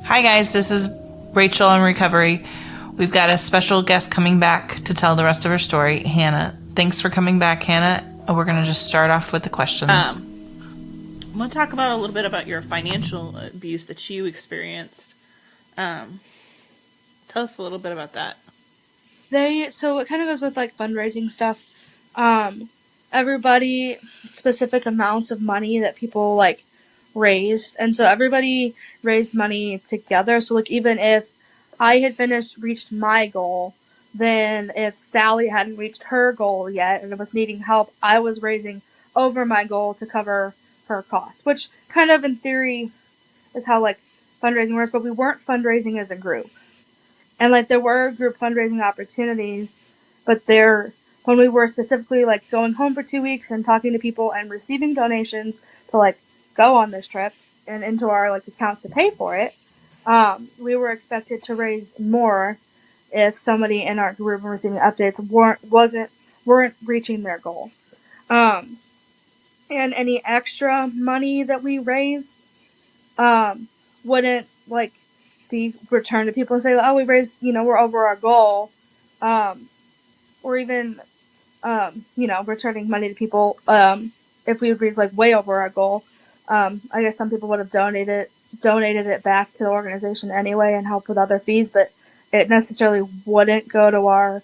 Hi guys, this is Rachel in recovery. We've got a special guest coming back to tell the rest of her story, Hannah. Thanks for coming back, Hannah. We're going to just start off with the questions. I want to talk about a little bit about your financial abuse that you experienced. Tell us a little bit about that. So it kind of goes with like fundraising stuff. Everybody specific amounts of money that people like raised, and so everybody raised money together. So like even if I had reached my goal, then if Sally hadn't reached her goal yet and was needing help, I was raising over my goal to cover her costs, which kind of in theory is how like fundraising works, but we weren't fundraising as a group. And like there were group fundraising opportunities, but when we were specifically like going home for 2 weeks and talking to people and receiving donations to like go on this trip and into our like accounts to pay for it, we were expected to raise more if somebody in our group receiving updates weren't reaching their goal. And any extra money that we raised wouldn't like be returned to people and say, oh, we raised, we're over our goal, or even, returning money to people if we would reach like way over our goal. I guess some people would have donated it back to the organization anyway and help with other fees, but it necessarily wouldn't go to our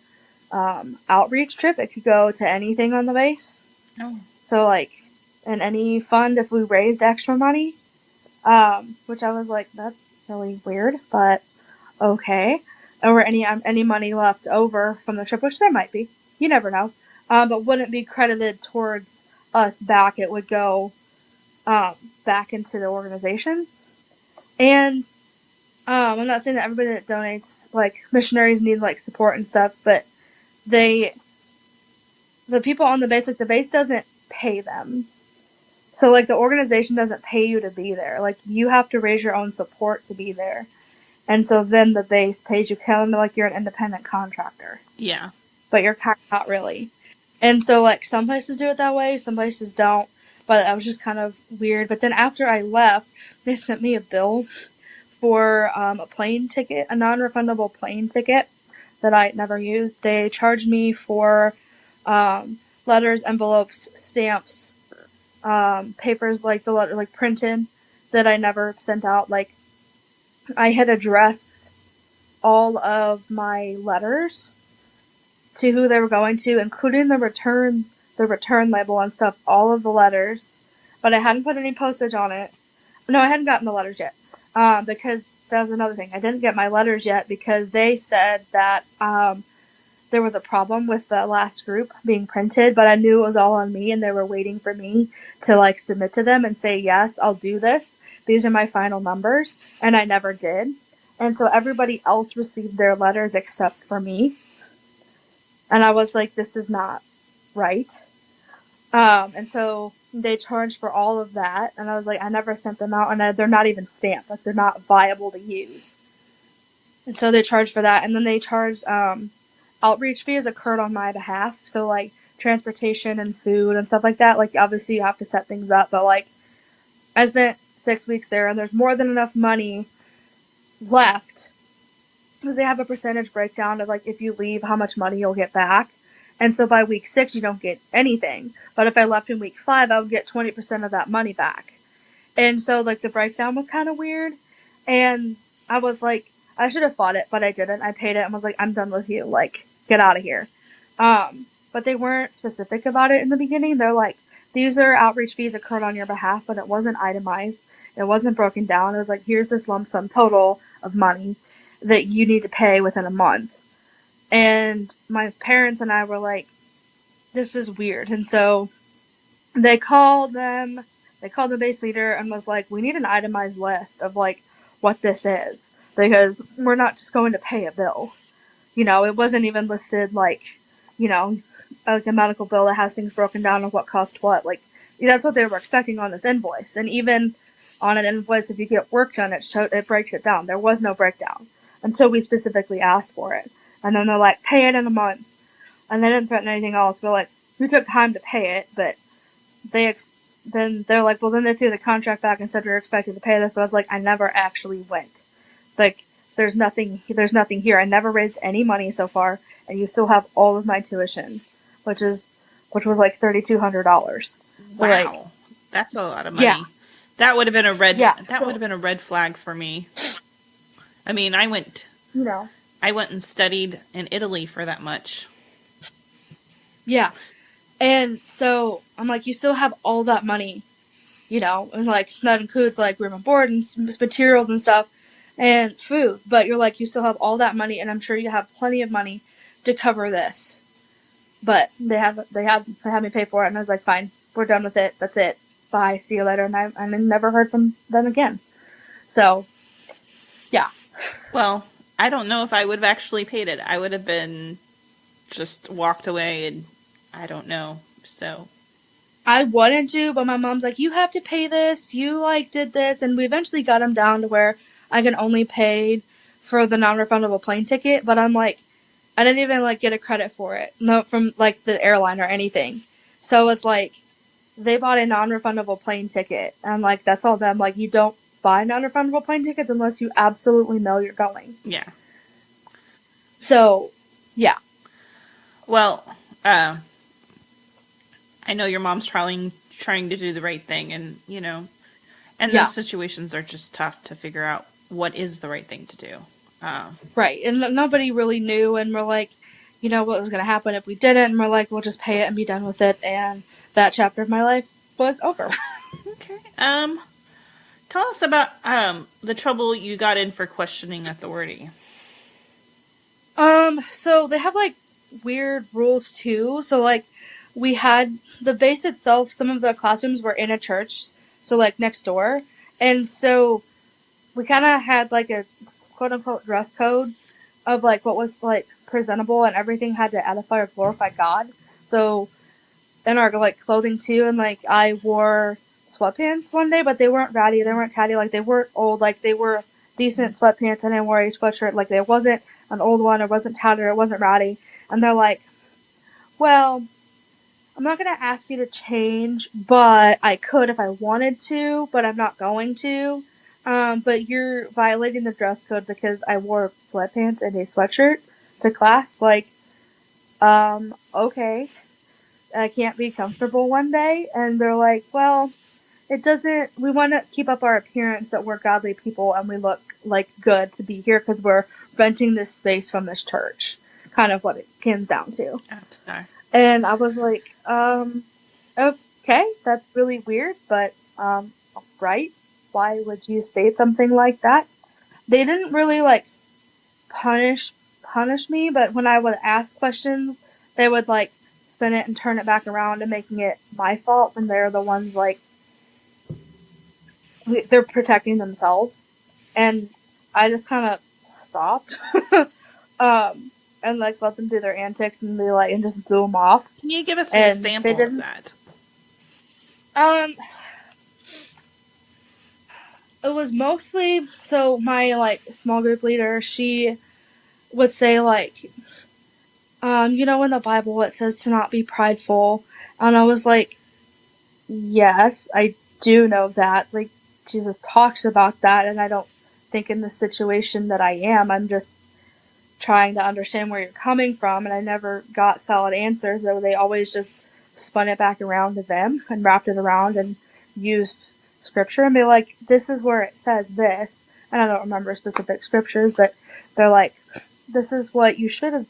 outreach trip. It could go to anything on the base. Oh. So like in any fund, if we raised extra money, which I was like, that's really weird, but okay. Or any money left over from the trip, which there might be. You never know. But wouldn't be credited towards us back. It would go back into the organization. And I'm not saying that everybody that donates, like missionaries need like support and stuff, but the people on the base, like the base doesn't pay them. So like the organization doesn't pay you to be there. Like you have to raise your own support to be there. And so then the base pays you kind of like you're an independent contractor. Yeah. But you're kind of not really. And so like some places do it that way, some places don't. But that was just kind of weird. But then after I left, they sent me a bill for a plane ticket, a non-refundable plane ticket that I never used. They charged me for letters, envelopes, stamps, papers like the letter, like printed that I never sent out. Like I had addressed all of my letters to who they were going to, including the return label and stuff, all of the letters, but I hadn't put any postage on it. No, I hadn't gotten the letters yet, because that was another thing. I didn't get my letters yet because they said that there was a problem with the last group being printed, but I knew it was all on me, and they were waiting for me to like submit to them and say, yes, I'll do this. These are my final numbers, and I never did. And so everybody else received their letters except for me. And I was like, this is not right. And so they charged for all of that, and I was like, I never sent them out, and they're not even stamped. Like, they're not viable to use. And so they charged for that, and then they charged outreach fees occurred on my behalf. So, like, transportation and food and stuff like that. Like, obviously you have to set things up, but, like, I spent 6 weeks there, and there's more than enough money left because they have a percentage breakdown of, like, if you leave, how much money you'll get back. And so by week 6, you don't get anything. But if I left in week 5, I would get 20% of that money back. And so, like, the breakdown was kind of weird. And I was like, I should have fought it, but I didn't. I paid it and was like, I'm done with you. Like, get out of here. But they weren't specific about it in the beginning. They're like, these are outreach fees occurred on your behalf, but it wasn't itemized. It wasn't broken down. It was like, here's this lump sum total of money that you need to pay within a month. And my parents and I were like, this is weird. And so they called the base leader and was like, we need an itemized list of like what this is, because we're not just going to pay a bill. You know, it wasn't even listed like, you know, like a medical bill that has things broken down of what cost what. Like, that's what they were expecting on this invoice. And even on an invoice, if you get work done, it breaks it down. There was no breakdown until we specifically asked for it. And then they're like, pay it in a month. And they didn't threaten anything else. We're like, we took time to pay it, but then they're like, well, then they threw the contract back and said we were expected to pay this. But I was like, I never actually went. Like, there's nothing here. I never raised any money so far, and you still have all of my tuition, which was like $3,200. So like, Wow. That's a lot of money. yeah. That would have been a red Yeah, that so- would have been a red flag for me. I mean, I went and studied in Italy for that much. Yeah. And so I'm like, you still have all that money, and like that includes like room and board and materials and stuff and food. But you're like, you still have all that money, and I'm sure you have plenty of money to cover this. But they had me pay for it, and I was like, fine, we're done with it. That's it. Bye. See you later. And I never heard from them again. So, yeah. Well, I don't know if I would have actually paid it. I would have been just walked away, and I don't know. So I wanted to, but my mom's like, you have to pay this. You like did this, and we eventually got them down to where I can only pay for the non-refundable plane ticket. But I'm like, I didn't even like get a credit for it, no, from like the airline or anything. So it's like they bought a non-refundable plane ticket, and like that's all them. Like, you don't buy non-refundable plane tickets unless you absolutely know you're going. yeah. So, yeah. Well, I know your mom's trying to do the right thing, and those situations are just tough to figure out what is the right thing to do. Right, and nobody really knew, and we're like, what was going to happen if we didn't, and we're like, we'll just pay it and be done with it, and that chapter of my life was over. Okay. Tell us about the trouble you got in for questioning authority. So they have like weird rules too. So like we had the base itself, some of the classrooms were in a church, so like next door. And so we kind of had like a quote unquote dress code of like what was like presentable, and everything had to edify or glorify God. So in our like clothing too, and like I wore sweatpants one day, but they weren't ratty, they weren't tatty, like they weren't old, like they were decent sweatpants, and I wore a sweatshirt, like there wasn't an old one, it wasn't tattered, it wasn't ratty. And they're like, well, I'm not going to ask you to change, but I could if I wanted to, but I'm not going to. But you're violating the dress code because I wore sweatpants and a sweatshirt to class. Like, okay. I can't be comfortable one day. And they're like, well, we want to keep up our appearance that we're godly people and we look like good to be here because we're renting this space from this church. Kind of what it comes down to. I'm sorry. And I was like, okay, that's really weird, but, right? Why would you say something like that? They didn't really, like, punish me, but when I would ask questions, they would, like, spin it and turn it back around and making it my fault when they're the ones, like, they're protecting themselves. And I just kind of stopped. And like let them do their antics and be like and just blew them off. Can you give us an example of that? It was mostly so my like small group leader, she would say like, in the Bible it says to not be prideful, and I was like, yes, I do know that. Like Jesus talks about that, and I don't think in the situation that I am, I'm just trying to understand where you're coming from, and I never got solid answers. They always just spun it back around to them and wrapped it around and used scripture and be like, this is where it says this. And I don't remember specific scriptures, but they're like, this is what you should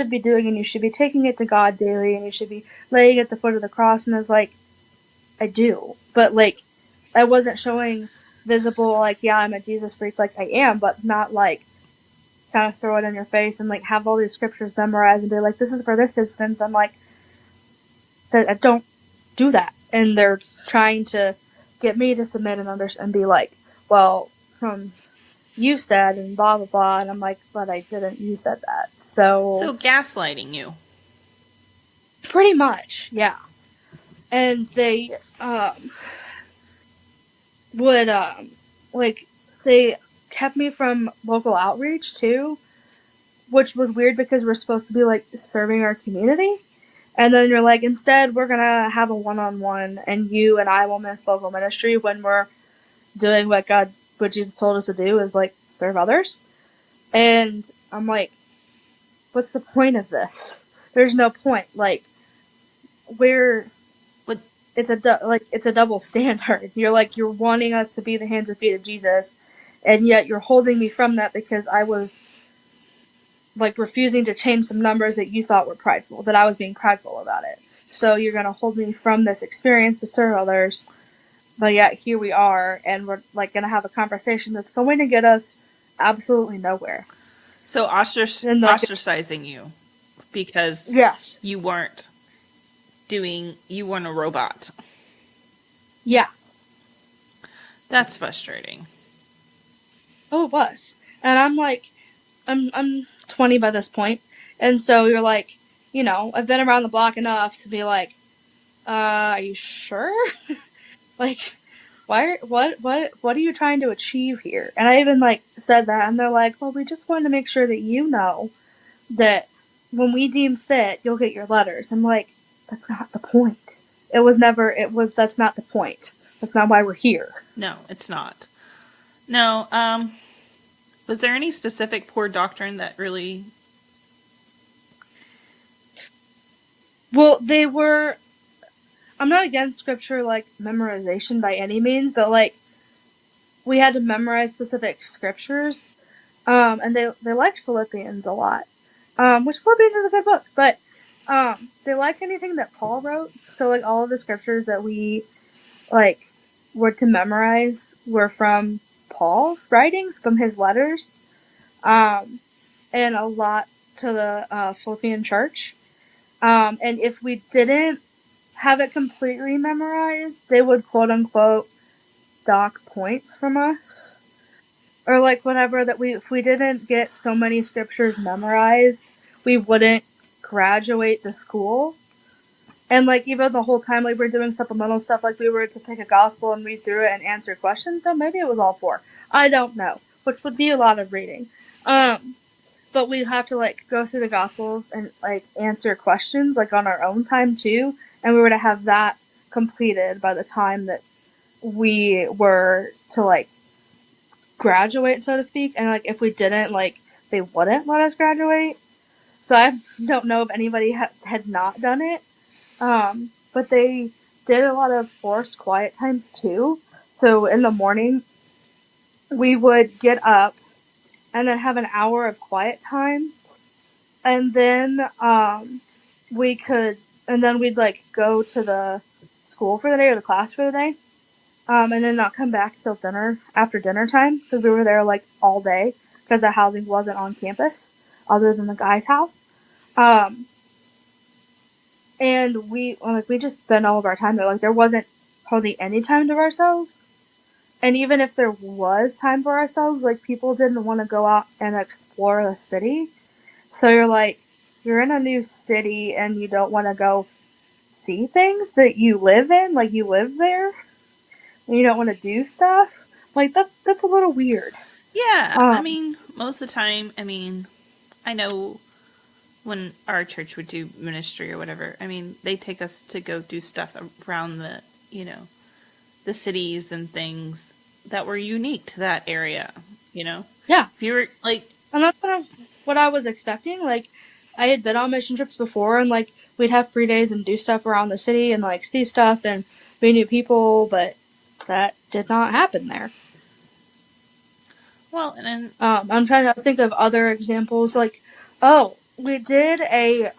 be doing, and you should be taking it to God daily, and you should be laying at the foot of the cross. And I was like, I do, but like I wasn't showing visible like, yeah, I'm a Jesus freak, like I am, but not like kind of throw it in your face and like have all these scriptures memorized and be like, this is for this instance. I'm like, I don't do that. And they're trying to get me to submit and be like, well, you said and blah blah blah, and I'm like, but I didn't. You said that. So gaslighting you. Pretty much, yeah. And they would like they kept me from local outreach too, which was weird because we're supposed to be like serving our community, and then you're like, instead we're gonna have a one-on-one and you and I will miss local ministry when we're doing what Jesus told us to do, is like serve others. And I'm like, what's the point of this? There's no point. Like, What? it's a double standard. You're wanting us to be the hands and feet of Jesus, and yet you're holding me from that because I was like refusing to change some numbers that you thought were prideful, that I was being prideful about it. So you're going to hold me from this experience to serve others, but yet here we are, and we're like going to have a conversation that's going to get us absolutely nowhere. So ostracizing you because yes, you weren't a robot. Yeah. That's frustrating. Oh, it was. And I'm like, I'm 20 by this point, and so you're like, I've been around the block enough to be like, are you sure? Like, what are you trying to achieve here? And I even like said that, and they're like, well, we just wanted to make sure that you know that when we deem fit, you'll get your letters. I'm like, that's not the point. That's not the point. That's not why we're here. No, it's not. No, was there any specific poor doctrine that really... Well, I'm not against scripture, like, memorization by any means, but, like, we had to memorize specific scriptures, and they liked Philippians a lot, which Philippians is a good book, but they liked anything that Paul wrote, so, like, all of the scriptures that we, like, were to memorize were from Paul's writings, from his letters, and a lot to the Philippian church, and if we didn't have it completely memorized, they would quote-unquote dock points from us, or like whatever, that if we didn't get so many scriptures memorized, we wouldn't graduate the school. And like even the whole time, like we're doing supplemental stuff, like we were to pick a gospel and read through it and answer questions. No, maybe it was all four. I don't know, which would be a lot of reading. But we have to like go through the gospels and like answer questions like on our own time too, and we were to have that completed by the time that we were to like graduate, so to speak. And like if we didn't, like they wouldn't let us graduate. So I don't know if anybody had not done it, but they did a lot of forced quiet times too. So in the morning we would get up and then have an hour of quiet time, and then we'd like go to the school for the day or the class for the day, and then not come back till after dinner time, because we were there like all day because the housing wasn't on campus other than the guy's house, and we just spent all of our time there. Like there wasn't hardly any time to ourselves. And even if there was time for ourselves, like, people didn't want to go out and explore the city. So you're in a new city and you don't want to go see things that you live in, like, you live there, and you don't want to do stuff. Like, that's a little weird. Yeah, I mean, most of the time, I know when our church would do ministry or whatever, they take us to go do stuff around the, the cities and things that were unique to that area, Yeah. If you were like... And that's kind of what I was expecting. Like, I had been on mission trips before, and like we'd have free days and do stuff around the city and like see stuff and meet new people, but that did not happen there. Well, and then I'm trying to think of other examples. Like, we did a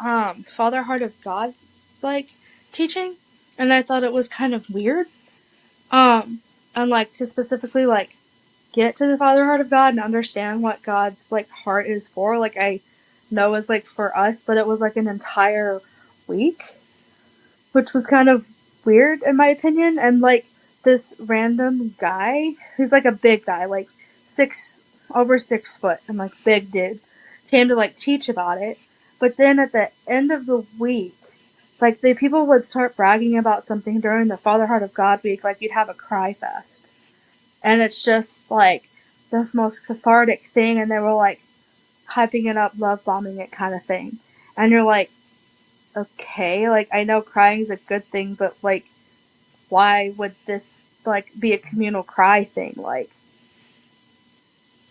Father Heart of God like teaching, and I thought it was kind of weird. And like to specifically like get to the Father Heart of God and understand what God's like heart is for. Like I know it's like for us, but it was like an entire week, which was kind of weird in my opinion. And like this random guy, who's like a big guy, like over 6 foot, and like big dude, came to like teach about it. But then at the end of the week, like the people would start bragging about something during the Father Heart of God week, like you'd have a cry fest. And it's just like the most cathartic thing, and they were like hyping it up, love bombing it kind of thing. And you're like, okay, like I know crying is a good thing, but like why would this like be a communal cry thing? Like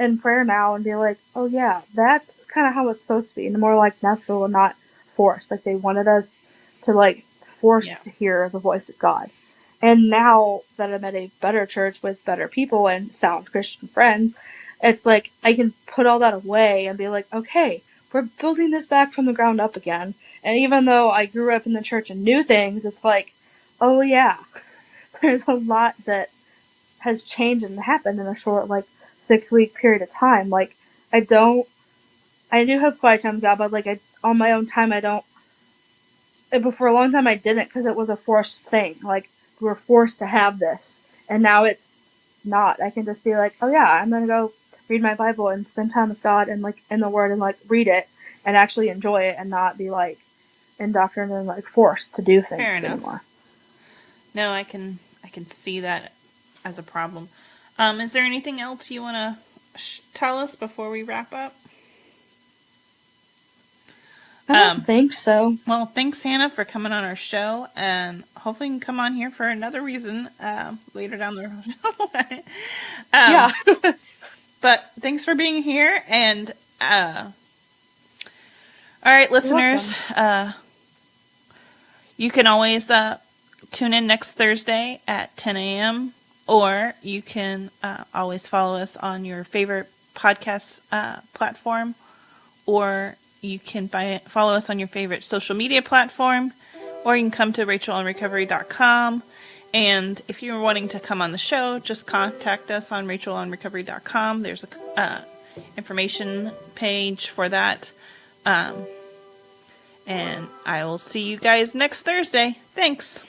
in prayer now and be like, oh yeah, that's kind of how it's supposed to be, and more like natural and not forced. Like they wanted us to like force to hear the voice of God. And now that I'm at a better church with better people and sound Christian friends, it's like I can put all that away and be like, okay, we're building this back from the ground up again. And even though I grew up in the church and knew things, it's like, oh yeah, there's a lot that has changed and happened in a short, like, 6-week period of time. Like, I do have quiet time with God, but like, it's on my own time. I don't. But for a long time, I didn't because it was a forced thing. Like, we were forced to have this, and now it's not. I can just be like, oh yeah, I'm gonna go read my Bible and spend time with God and like in the Word and like read it and actually enjoy it and not be like indoctrinated and like forced to do things anymore. No, I can see that as a problem. Is there anything else you want to tell us before we wrap up? I don't think so. Well, thanks, Hannah, for coming on our show, and hopefully you can come on here for another reason later down the road. Yeah. But thanks for being here, and all right, listeners, you can always tune in next Thursday at 10 a.m., or you can always follow us on your favorite podcast platform, or you can follow us on your favorite social media platform, or you can come to rachelonerecovery.com. And if you're wanting to come on the show, just contact us on rachelonerecovery.com. There's a information page for that. And I will see you guys next Thursday. Thanks.